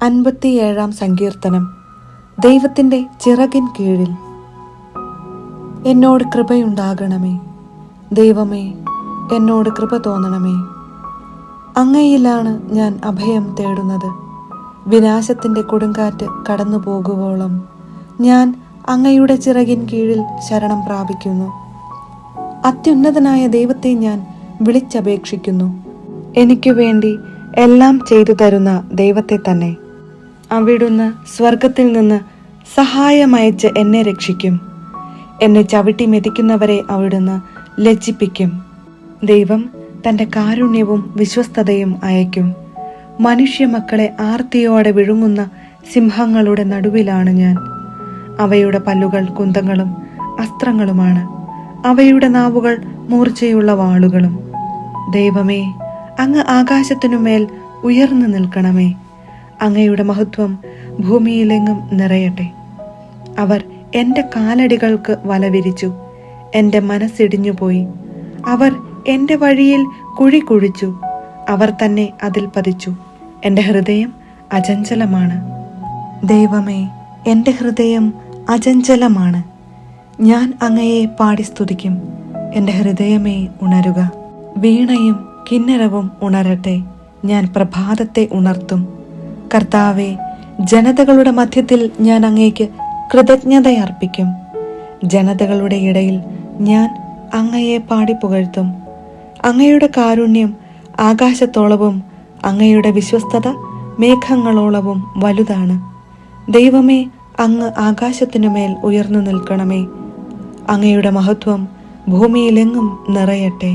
57 സങ്കീർത്തനം. ദൈവത്തിൻ്റെ ചിറകിൻ കീഴിൽ. എന്നോട് കൃപയുണ്ടാകണമേ. ദൈവമേ, എന്നോട് കൃപ തോന്നണമേ. അങ്ങയിലാണ് ഞാൻ അഭയം തേടുന്നത്. വിനാശത്തിൻ്റെ കൊടുങ്കാറ്റ് കടന്നു പോകുവോളം ഞാൻ അങ്ങയുടെ ചിറകിൻ കീഴിൽ ശരണം പ്രാപിക്കുന്നു. അത്യുന്നതനായ ദൈവത്തെ ഞാൻ വിളിച്ചപേക്ഷിക്കുന്നു. എനിക്കു വേണ്ടി എല്ലാം ചെയ്തു തരുന്ന ദൈവത്തെ തന്നെ. അവിടുന്ന് സ്വർഗത്തിൽ നിന്ന് സഹായമയച്ച് എന്നെ രക്ഷിക്കും. എന്നെ ചവിട്ടി മെതിക്കുന്നവരെ അവിടുന്ന് ലജ്ജിപ്പിക്കും. ദൈവം തൻ്റെ കാരുണ്യവും വിശ്വസ്തതയും അയക്കും. മനുഷ്യമക്കളെ ആർത്തിയോടെ വിഴുങ്ങുന്ന സിംഹങ്ങളുടെ നടുവിലാണ് ഞാൻ. അവയുടെ പല്ലുകൾ കുന്തങ്ങളും അസ്ത്രങ്ങളുമാണ്. അവയുടെ നാവുകൾ മൂർച്ചയുള്ള വാളുകളും. ദൈവമേ, അങ്ങ് ആകാശത്തിനുമേൽ ഉയർന്നു നിൽക്കണമേ. അങ്ങയുടെ മഹത്വം ഭൂമിയിലെങ്ങും നിറയട്ടെ. അവർ എൻ്റെ കാലടികൾക്ക് വല വിരിച്ചു. എൻ്റെ മനസ്സിടിഞ്ഞുപോയി. അവർ എൻ്റെ വഴിയിൽ കുഴി കുഴിച്ചു. അവർ തന്നെ അതിൽ പതിച്ചു. എൻ്റെ ഹൃദയം അചഞ്ചലമാണ്. ദൈവമേ, എൻ്റെ ഹൃദയം അചഞ്ചലമാണ്. ഞാൻ അങ്ങയെ പാടി സ്തുതിക്കും. എൻ്റെ ഹൃദയമേ, ഉണരുക. വീണയും കിന്നരവും ഉണരട്ടെ. ഞാൻ പ്രഭാതത്തെ ഉണർത്തും. കർത്താവേ, ജനതകളുടെ മധ്യത്തിൽ ഞാൻ അങ്ങേക്ക് കൃതജ്ഞതയർപ്പിക്കും. ജനതകളുടെ ഇടയിൽ ഞാൻ അങ്ങയെ പാടി പുകഴ്ത്തും. അങ്ങയുടെ കാരുണ്യം ആകാശത്തോളവും അങ്ങയുടെ വിശ്വസ്തത മേഘങ്ങളോളവും വലുതാണ്. ദൈവമേ, അങ്ങ് ആകാശത്തിനുമേൽ ഉയർന്നു നിൽക്കണമേ. അങ്ങയുടെ മഹത്വം ഭൂമിയിലെങ്ങും നിറയട്ടെ.